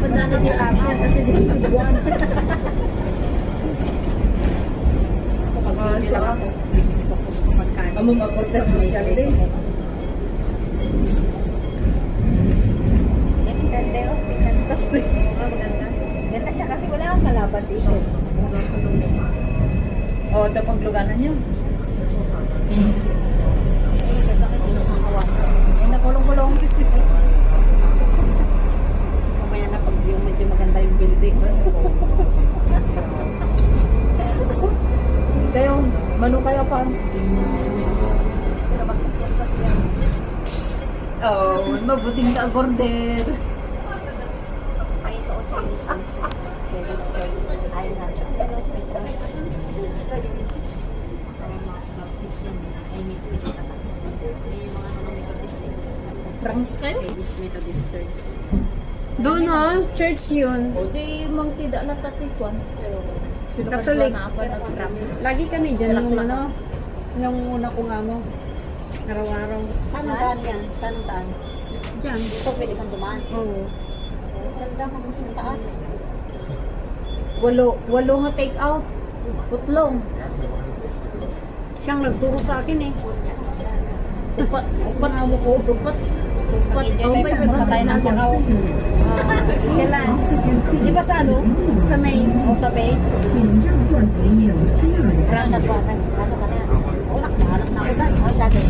Pagdano di action kasi di si Buwan. Siya ako. Tapos kumakain. Kamu mag-order mo siya rin. Tapos maganda. Ganda siya kasi wala akong kalaban dito. O, ito pagluganan niyo. Ay, nakulong-kulong. Mamaya na pag yung medyo maganda yung building. Kayo, manu kayo pa. Pero mag-close kasi yan. Oh, mabuting ka order. Ay, ito o Chinese. Chinese choice. Island. Pero, France kayo? Methodist Church. Doon ha, church yun. O, di mang tidak na tatikwan. Sino Catholic. na ako nag-France? Lagi kami dyan yung ano, yung una kong amo. Araw-araw. Saan ang daan yan? Saan ang daan? Dyan. Ito pwede kang dumaan. Oo. Ganda mo sa taas. Walo nga take out. Putlong. Siyang nagturo sa akin eh. Upat amo ko. Upat. Mag-enjoy tayo. Punta tayo ng Macau. Kailan? Di ba sa ano? Sa May. O sa Bay? Parang ano ka na? O, nakahanap na ako dahil. O, sabi.